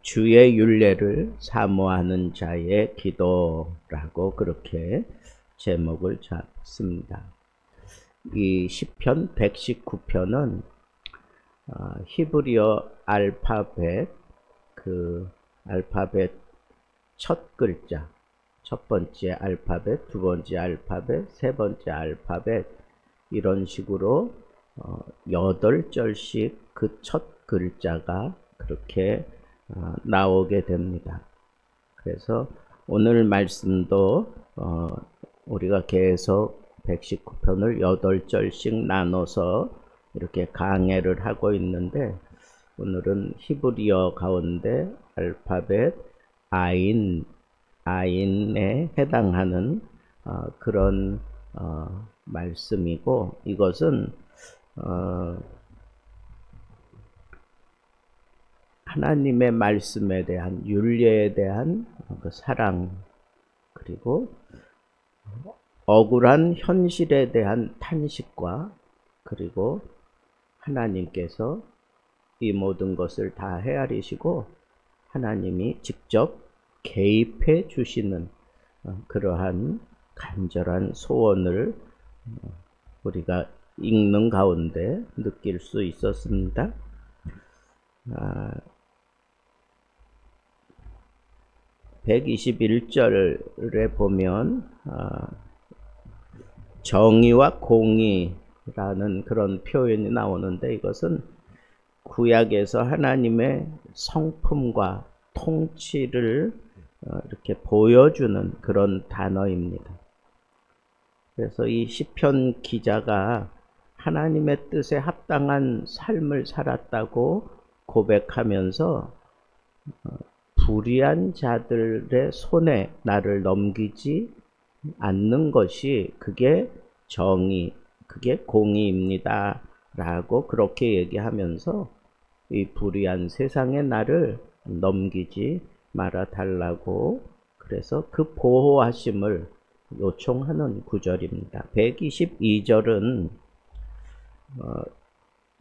주의 율례를 사모하는 자의 기도라고 그렇게 제목을 잡습니다. 이 시편 119편은 히브리어 알파벳, 그 알파벳 첫 글자, 첫 번째 알파벳, 두 번째 알파벳, 세 번째 알파벳, 이런 식으로 8절씩 그 첫 글자가 그렇게 나오게 됩니다. 그래서 오늘 말씀도 우리가 계속 119편을 8절씩 나눠서 이렇게 강해를 하고 있는데, 오늘은 히브리어 가운데 알파벳 아인에 해당하는 그런 말씀이고, 이것은 하나님의 말씀에 대한, 율례에 대한 그 사랑, 그리고 억울한 현실에 대한 탄식과, 그리고 하나님께서 이 모든 것을 다 헤아리시고 하나님이 직접 개입해 주시는 그러한 간절한 소원을 우리가 읽는 가운데 느낄 수 있었습니다. 121절에 보면 정의와 공의라는 그런 표현이 나오는데, 이것은 구약에서 하나님의 성품과 통치를 이렇게 보여주는 그런 단어입니다. 그래서 이 시편 기자가 하나님의 뜻에 합당한 삶을 살았다고 고백하면서 불의한 자들의 손에 나를 넘기지 않는 것이, 그게 정의, 그게 공의입니다 라고 그렇게 얘기하면서 이 불의한 세상에 나를 넘기지 말아 달라고, 그래서 그 보호하심을 요청하는 구절입니다. 122절은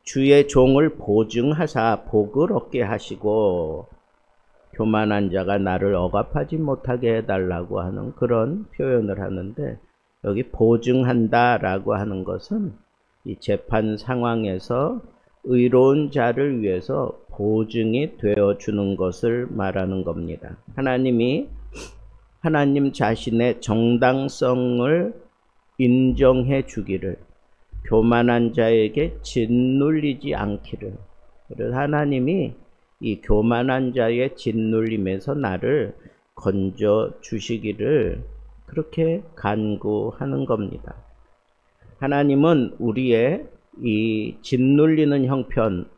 주의 종을 보증하사 복을 얻게 하시고 교만한 자가 나를 억압하지 못하게 해달라고 하는 그런 표현을 하는데, 여기 보증한다 라고 하는 것은 이 재판 상황에서 의로운 자를 위해서 보증이 되어주는 것을 말하는 겁니다. 하나님 자신의 정당성을 인정해 주기를, 교만한 자에게 짓눌리지 않기를, 그래서 하나님이 이 교만한 자의 짓눌림에서 나를 건져 주시기를 그렇게 간구하는 겁니다. 하나님은 우리의 이 짓눌리는 형편,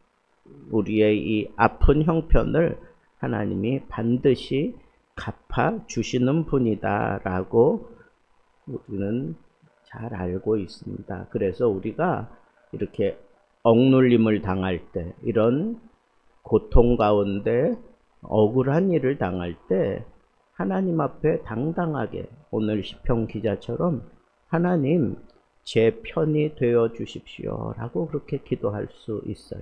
우리의 이 아픈 형편을 하나님이 반드시 갚아 주시는 분이다 라고 우리는 잘 알고 있습니다. 그래서 우리가 이렇게 억눌림을 당할 때, 이런 고통 가운데 억울한 일을 당할 때 하나님 앞에 당당하게, 오늘 시편 기자처럼 하나님 제 편이 되어 주십시오 라고 그렇게 기도할 수 있어요.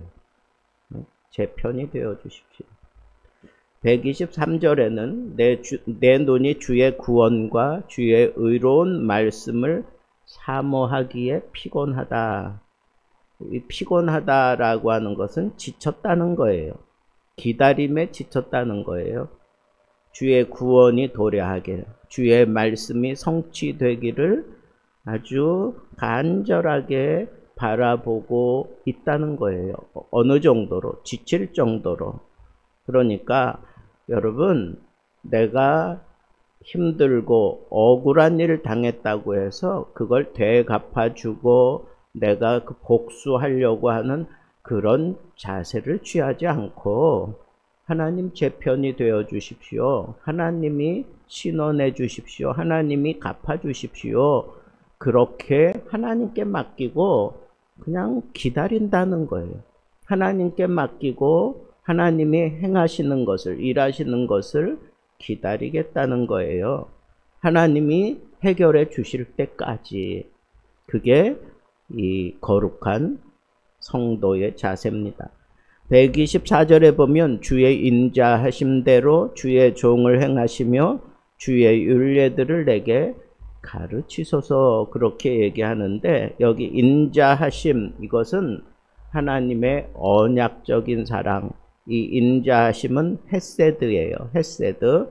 제 편이 되어 주십시오. 123절에는 내 눈이 주의 구원과 주의 의로운 말씀을 사모하기에 피곤하다. 이 피곤하다라고 하는 것은 지쳤다는 거예요. 기다림에 지쳤다는 거예요. 주의 구원이 도래하게, 주의 말씀이 성취되기를 아주 간절하게 바라보고 있다는 거예요. 어느 정도로? 지칠 정도로. 그러니까 여러분, 내가 힘들고 억울한 일을 당했다고 해서 그걸 되갚아주고 내가 그 복수하려고 하는 그런 자세를 취하지 않고, 하나님 제 편이 되어 주십시오, 하나님이 신원해 주십시오, 하나님이 갚아 주십시오, 그렇게 하나님께 맡기고 그냥 기다린다는 거예요. 하나님께 맡기고 하나님이 행하시는 것을, 일하시는 것을 기다리겠다는 거예요. 하나님이 해결해 주실 때까지. 그게 이 거룩한 성도의 자세입니다. 124절에 보면 주의 인자하심대로 주의 종을 행하시며 주의 율례들을 내게 가르치소서 그렇게 얘기하는데 여기 인자하심 이것은 하나님의 언약적인 사랑 이 인자하심은 헤세드예요. 헤세드.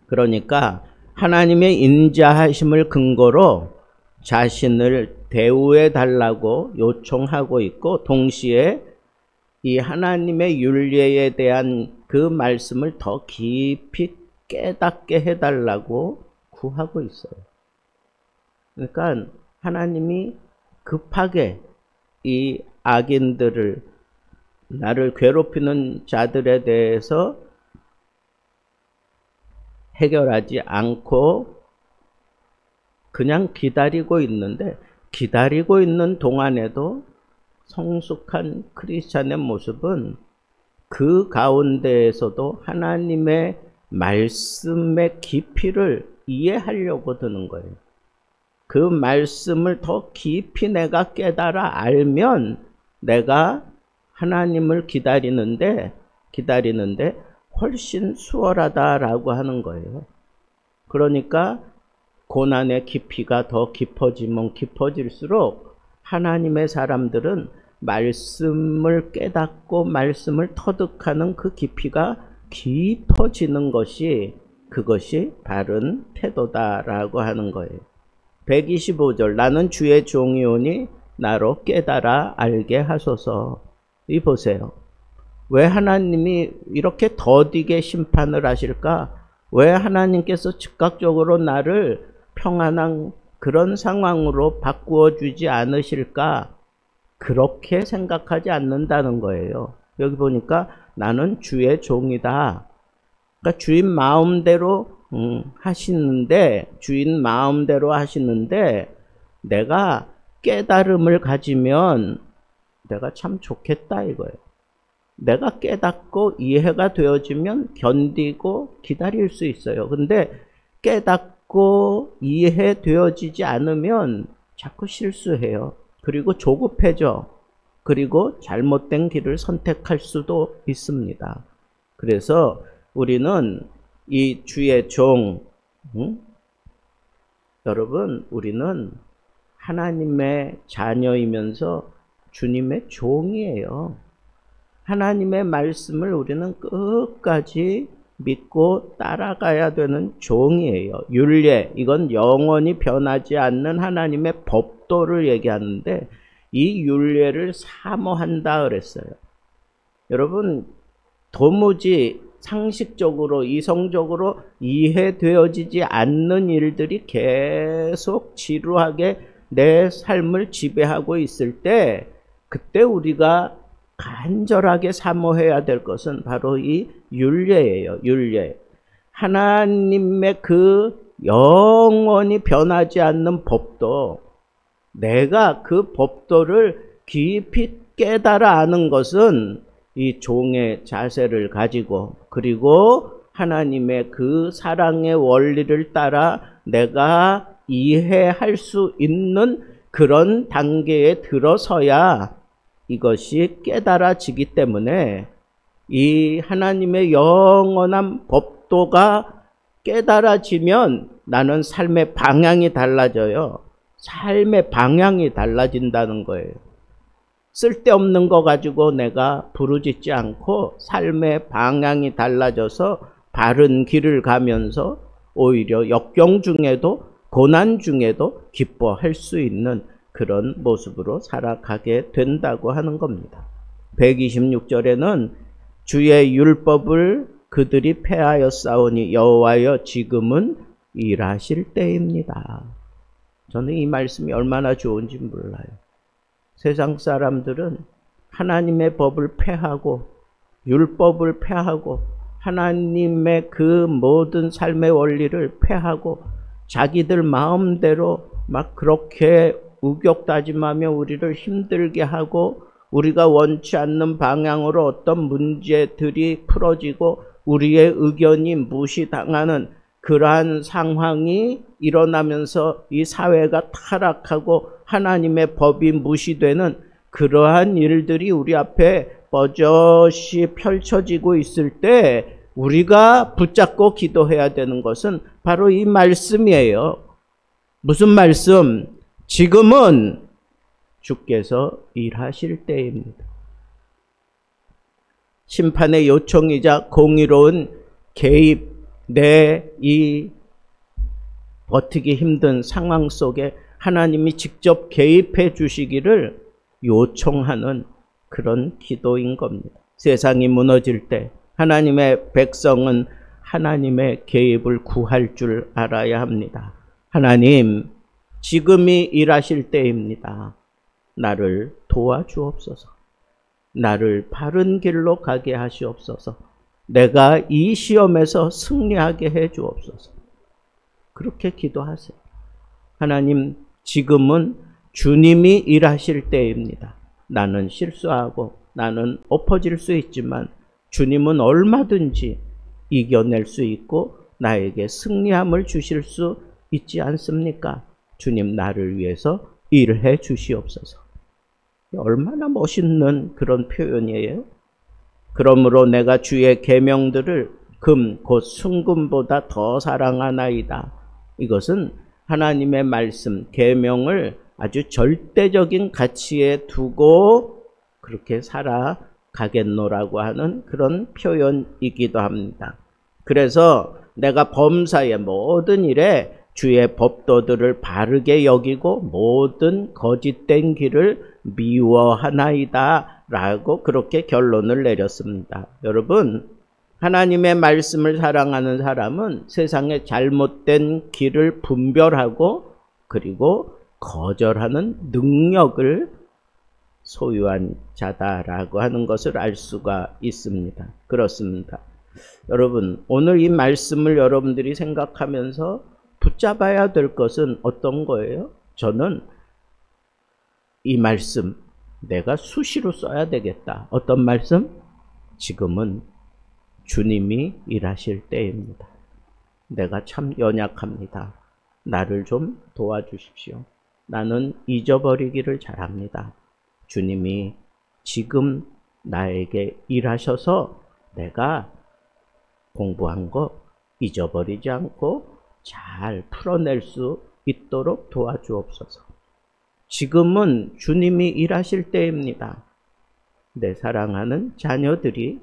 그러니까 하나님의 인자하심을 근거로 자신을 대우해 달라고 요청하고 있고 동시에 이 하나님의 율례에 대한 그 말씀을 더 깊이 깨닫게 해달라고 구하고 있어요. 그러니까 하나님이 급하게 이 악인들을 나를 괴롭히는 자들에 대해서 해결하지 않고 그냥 기다리고 있는데 기다리고 있는 동안에도 성숙한 크리스찬의 모습은 그 가운데에서도 하나님의 말씀의 깊이를 이해하려고 드는 거예요. 그 말씀을 더 깊이 내가 깨달아 알면 내가 하나님을 기다리는데 훨씬 수월하다라고 하는 거예요. 그러니까 고난의 깊이가 더 깊어지면 깊어질수록 하나님의 사람들은 말씀을 깨닫고 말씀을 터득하는 그 깊이가 깊어지는 것이 그것이 바른 태도다라고 하는 거예요. 125절 나는 주의 종이오니 나로 깨달아 알게 하소서. 이 보세요. 왜 하나님이 이렇게 더디게 심판을 하실까? 왜 하나님께서 즉각적으로 나를 평안한 그런 상황으로 바꾸어 주지 않으실까? 그렇게 생각하지 않는다는 거예요. 여기 보니까 나는 주의 종이다. 그러니까 주인 마음대로 하시는데 주인 마음대로 하시는데 내가 깨달음을 가지면 내가 참 좋겠다 이거예요. 내가 깨닫고 이해가 되어지면 견디고 기다릴 수 있어요. 근데 깨닫고 이해되어지지 않으면 자꾸 실수해요. 그리고 조급해져. 그리고 잘못된 길을 선택할 수도 있습니다. 그래서 우리는 이 주의 종, 여러분 우리는 하나님의 자녀이면서 주님의 종이에요. 하나님의 말씀을 우리는 끝까지 믿고 따라가야 되는 종이에요. 율례, 이건 영원히 변하지 않는 하나님의 법도를 얘기하는데 이 율례를 사모한다 그랬어요. 여러분 도무지 상식적으로 이성적으로 이해되어지지 않는 일들이 계속 지루하게 내 삶을 지배하고 있을 때 그때 우리가 간절하게 사모해야 될 것은 바로 이 율례예요. 율례. 하나님의 그 영원히 변하지 않는 법도 내가 그 법도를 깊이 깨달아 아는 것은 이 종의 자세를 가지고 그리고 하나님의 그 사랑의 원리를 따라 내가 이해할 수 있는 그런 단계에 들어서야 이것이 깨달아지기 때문에 이 하나님의 영원한 법도가 깨달아지면 나는 삶의 방향이 달라져요. 삶의 방향이 달라진다는 거예요. 쓸데없는 거 가지고 내가 부르짖지 않고 삶의 방향이 달라져서 바른 길을 가면서 오히려 역경 중에도 고난 중에도 기뻐할 수 있는 그런 모습으로 살아가게 된다고 하는 겁니다. 126절에는 주의 율법을 그들이 폐하였사오니 여호와여 지금은 일하실 때입니다. 저는 이 말씀이 얼마나 좋은지 몰라요. 세상 사람들은 하나님의 법을 폐하고 율법을 폐하고 하나님의 그 모든 삶의 원리를 폐하고 자기들 마음대로 막 그렇게 우격다짐하며 우리를 힘들게 하고 우리가 원치 않는 방향으로 어떤 문제들이 풀어지고 우리의 의견이 무시당하는 그러한 상황이 일어나면서 이 사회가 타락하고 하나님의 법이 무시되는 그러한 일들이 우리 앞에 뻗젓이 펼쳐지고 있을 때 우리가 붙잡고 기도해야 되는 것은 바로 이 말씀이에요. 무슨 말씀? 지금은 주께서 일하실 때입니다. 심판의 요청이자 공의로운 개입, 내 이 버티기 힘든 상황 속에 하나님이 직접 개입해 주시기를 요청하는 그런 기도인 겁니다. 세상이 무너질 때 하나님의 백성은 하나님의 개입을 구할 줄 알아야 합니다. 하나님, 지금이 일하실 때입니다. 나를 도와주옵소서. 나를 바른 길로 가게 하시옵소서. 내가 이 시험에서 승리하게 해 주옵소서. 그렇게 기도하세요. 하나님, 지금은 주님이 일하실 때입니다. 나는 실수하고 나는 엎어질 수 있지만 주님은 얼마든지 이겨낼 수 있고 나에게 승리함을 주실 수 있지 않습니까? 주님, 나를 위해서 일해 주시옵소서. 얼마나 멋있는 그런 표현이에요. 그러므로 내가 주의 계명들을 금 곧 순금보다 더 사랑하나이다. 이것은 하나님의 말씀, 계명을 아주 절대적인 가치에 두고 그렇게 살아가겠노라고 하는 그런 표현이기도 합니다. 그래서 내가 범사의 모든 일에 주의 법도들을 바르게 여기고 모든 거짓된 길을 미워하나이다 라고 그렇게 결론을 내렸습니다. 여러분, 하나님의 말씀을 사랑하는 사람은 세상의 잘못된 길을 분별하고 그리고 거절하는 능력을 소유한 자다라고 하는 것을 알 수가 있습니다. 그렇습니다. 여러분, 오늘 이 말씀을 여러분들이 생각하면서 붙잡아야 될 것은 어떤 거예요? 저는 이 말씀 내가 수시로 써야 되겠다. 어떤 말씀? 지금은 주님이 일하실 때입니다. 내가 참 연약합니다. 나를 좀 도와주십시오. 나는 잊어버리기를 잘합니다. 주님이 지금 나에게 일하셔서 내가 공부한 거 잊어버리지 않고 잘 풀어낼 수 있도록 도와주옵소서. 지금은 주님이 일하실 때입니다. 내 사랑하는 자녀들이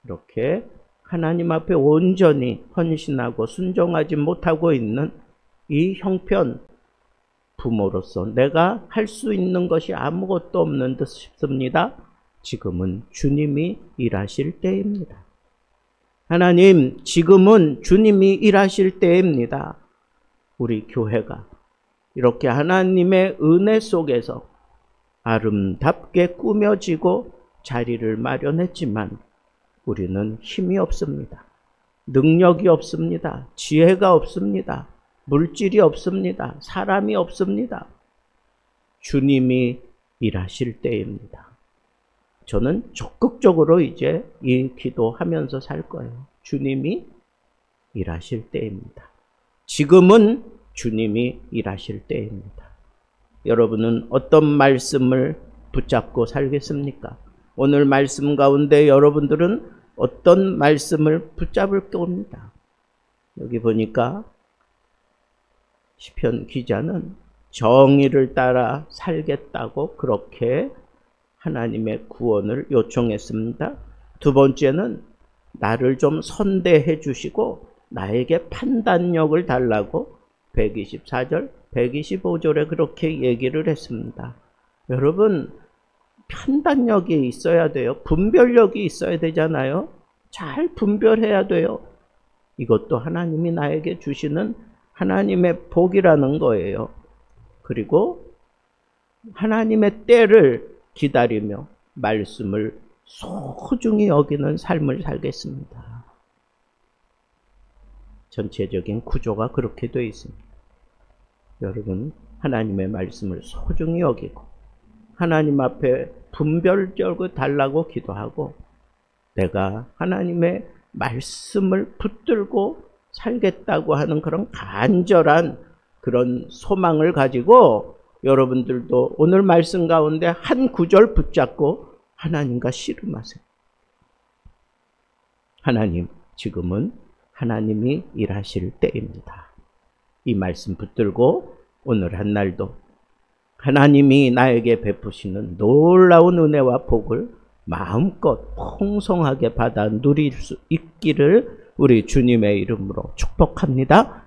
이렇게 하나님 앞에 온전히 헌신하고 순종하지 못하고 있는 이 형편, 부모로서 내가 할 수 있는 것이 아무것도 없는 듯 싶습니다. 지금은 주님이 일하실 때입니다. 하나님, 지금은 주님이 일하실 때입니다. 우리 교회가 이렇게 하나님의 은혜 속에서 아름답게 꾸며지고 자리를 마련했지만 우리는 힘이 없습니다. 능력이 없습니다. 지혜가 없습니다. 물질이 없습니다. 사람이 없습니다. 주님이 일하실 때입니다. 저는 적극적으로 이제 이 기도하면서 살 거예요. 주님이 일하실 때입니다. 지금은 주님이 일하실 때입니다. 여러분은 어떤 말씀을 붙잡고 살겠습니까? 오늘 말씀 가운데 여러분들은 어떤 말씀을 붙잡을 겁니다. 여기 보니까 시편 기자는 정의를 따라 살겠다고 그렇게 하나님의 구원을 요청했습니다. 두 번째는 나를 좀 선대해 주시고 나에게 판단력을 달라고 124절, 125절에 그렇게 얘기를 했습니다. 여러분, 판단력이 있어야 돼요. 분별력이 있어야 되잖아요. 잘 분별해야 돼요. 이것도 하나님이 나에게 주시는 하나님의 복이라는 거예요. 그리고 하나님의 때를 기다리며 말씀을 소중히 여기는 삶을 살겠습니다. 전체적인 구조가 그렇게 되어 있습니다. 여러분, 하나님의 말씀을 소중히 여기고 하나님 앞에 분별적으로 달라고 기도하고 내가 하나님의 말씀을 붙들고 살겠다고 하는 그런 간절한 그런 소망을 가지고 여러분들도 오늘 말씀 가운데 한 구절 붙잡고 하나님과 씨름하세요. 하나님, 지금은 하나님이 일하실 때입니다. 이 말씀 붙들고 오늘 한 날도 하나님이 나에게 베푸시는 놀라운 은혜와 복을 마음껏 풍성하게 받아 누릴 수 있기를 우리 주님의 이름으로 축복합니다.